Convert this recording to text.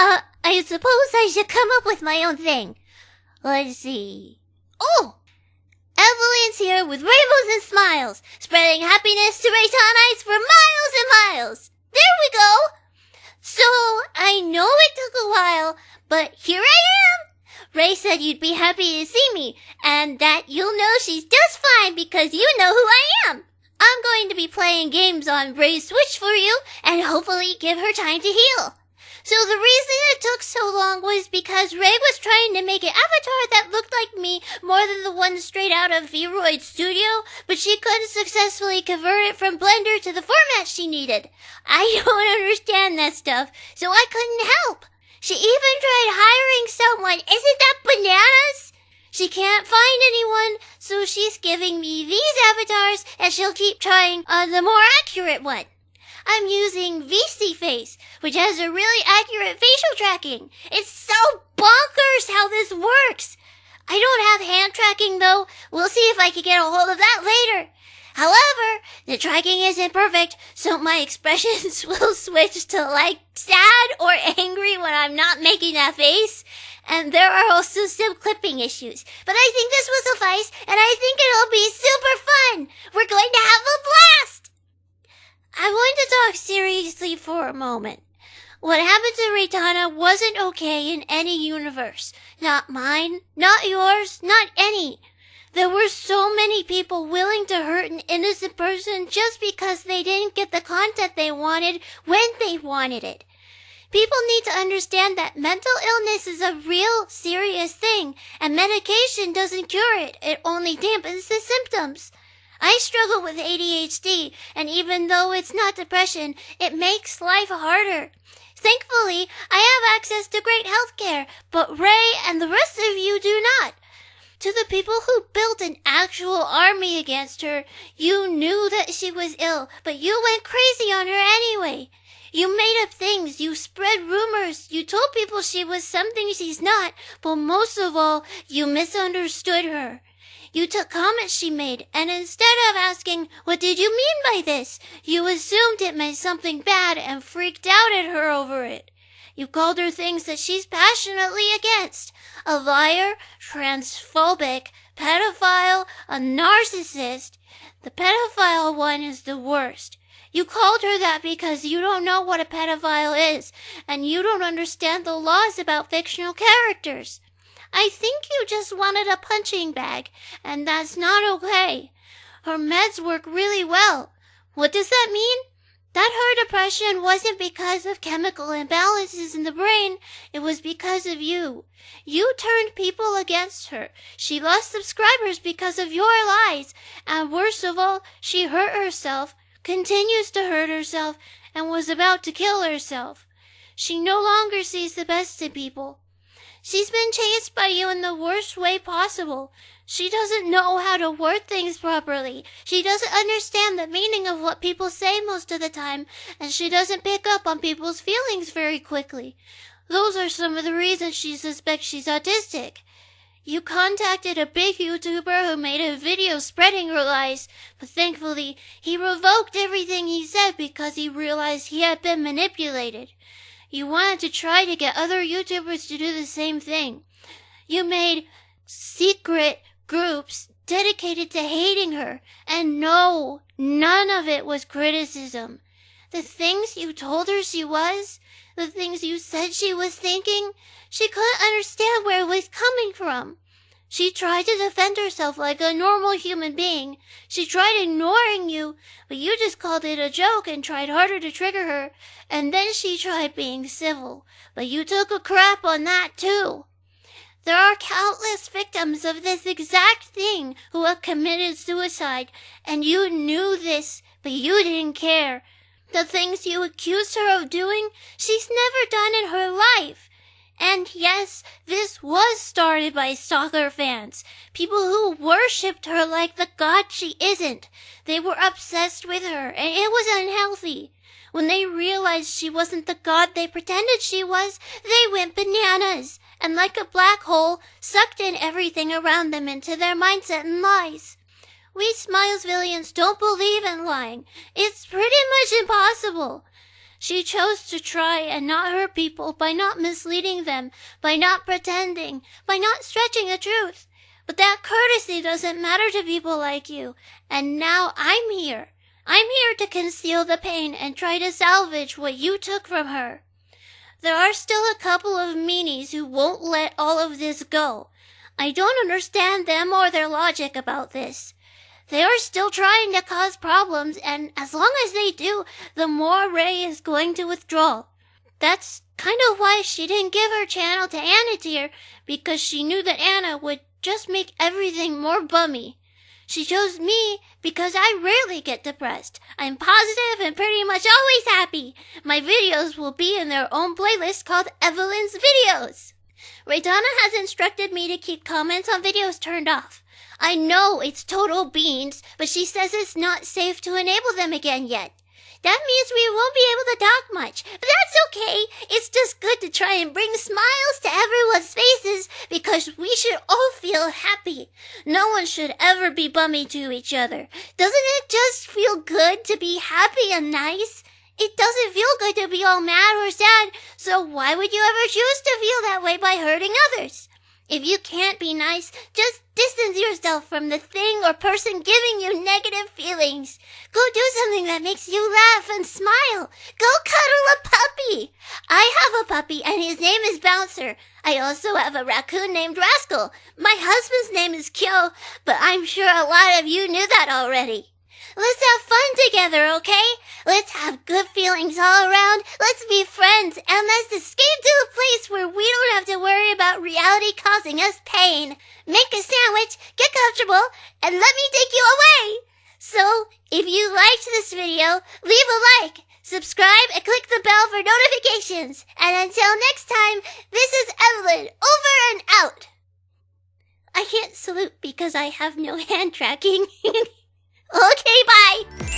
I suppose I should come up with my own thing. Let's see. Oh! Evelyn's here with rainbows and smiles, spreading happiness to Reitannites for miles and miles. There we go! So, I know it took a while, but here I am! Ray said you'd be happy to see me, and that you'll know she's just fine because you know who I am. I'm going to be playing games on Ray's Switch for you, and hopefully give her time to heal. So the reason it took so long was because Ray was trying to make an avatar that looked like me more than the one straight out of Vroid Studio, but she couldn't successfully convert it from Blender to the format she needed. I don't understand that stuff, so I couldn't help. She even tried hiring someone. Isn't that bananas? She can't find anyone, so she's giving me these avatars, and she'll keep trying on the more accurate one. I'm using VC Face, which has a really accurate facial tracking. It's so bonkers how this works. I don't have hand tracking, though. We'll see if I can get a hold of that later. However, the tracking isn't perfect, so my expressions will switch to, like, sad or angry when I'm not making that face. And there are also some clipping issues. But I think this will suffice, and I think it'll be super fun. We're going to have a blast! I want to talk seriously for a moment. What happened to Reitanna wasn't okay in any universe. Not mine, not yours, not any. There were so many people willing to hurt an innocent person just because they didn't get the content they wanted when they wanted it. People need to understand that mental illness is a real, serious thing, and medication doesn't cure it. It only dampens the symptoms. I struggle with ADHD, and even though it's not depression, it makes life harder. Thankfully, I have access to great health care, but Ray and the rest of you do not. To the people who built an actual army against her, you knew that she was ill, but you went crazy on her anyway. You made up things, you spread rumors, you told people she was something she's not, but most of all, you misunderstood her. You took comments she made, and instead of asking, "What did you mean by this?" you assumed it meant something bad and freaked out at her over it. You called her things that she's passionately against. A liar, transphobic, pedophile, a narcissist. The pedophile one is the worst. You called her that because you don't know what a pedophile is, and you don't understand the laws about fictional characters. I think you just wanted a punching bag, and that's not okay. Her meds work really well. What does that mean? That her depression wasn't because of chemical imbalances in the brain, it was because of you. You turned people against her. She lost subscribers because of your lies, and worst of all, she hurt herself, continues to hurt herself, and was about to kill herself. She no longer sees the best in people. She's been chased by you in the worst way possible. She doesn't know how to word things properly. She doesn't understand the meaning of what people say most of the time, and she doesn't pick up on people's feelings very quickly. Those are some of the reasons she suspects she's autistic. You contacted a big YouTuber who made a video spreading her lies, but thankfully, he revoked everything he said because he realized he had been manipulated. You wanted to try to get other YouTubers to do the same thing. You made secret groups dedicated to hating her, and no, none of it was criticism. The things you told her she was, the things you said she was thinking, she couldn't understand where it was coming from. She tried to defend herself like a normal human being. She tried ignoring you, but you just called it a joke and tried harder to trigger her. And then she tried being civil, but you took a crap on that too. There are countless victims of this exact thing who have committed suicide, and you knew this, but you didn't care. The things you accused her of doing, she's never done in her life. And yes, this was started by stalker fans, people who worshipped her like the god she isn't. They were obsessed with her, and it was unhealthy. When they realized she wasn't the god they pretended she was, they went bananas, and like a black hole, sucked in everything around them into their mindset and lies. We Smilesvillians don't believe in lying. It's pretty much impossible. She chose to try and not hurt people by not misleading them, by not pretending, by not stretching the truth. But that courtesy doesn't matter to people like you. And now I'm here. I'm here to conceal the pain and try to salvage what you took from her. There are still a couple of meanies who won't let all of this go. I don't understand them or their logic about this. They are still trying to cause problems, and as long as they do, the more Rei is going to withdraw. That's kind of why she didn't give her channel to Anna Dear, because she knew that Anna would just make everything more bummy. She chose me because I rarely get depressed. I'm positive and pretty much always happy. My videos will be in their own playlist called Evelyn's Videos. Reitanna has instructed me to keep comments on videos turned off. I know it's total beans, but she says it's not safe to enable them again yet. That means we won't be able to talk much, but that's okay. It's just good to try and bring smiles to everyone's faces because we should all feel happy. No one should ever be bummy to each other. Doesn't it just feel good to be happy and nice? It doesn't feel good to be all mad or sad, so why would you ever choose to feel that way by hurting others? If you can't be nice, just distance yourself from the thing or person giving you negative feelings. Go do something that makes you laugh and smile. Go cuddle a puppy. I have a puppy and his name is Bouncer. I also have a raccoon named Rascal. My husband's name is Kyo, but I'm sure a lot of you knew that already. Let's have fun together, okay? Let's have good feelings all around. Let's be friends, and let's escape to a place where we don't have to worry about reality causing us pain. Make a sandwich, get comfortable, and let me take you away. So, if you liked this video, leave a like, subscribe, and click the bell for notifications. And until next time, this is Evelyn, over and out. I can't salute because I have no hand tracking. Okay, bye!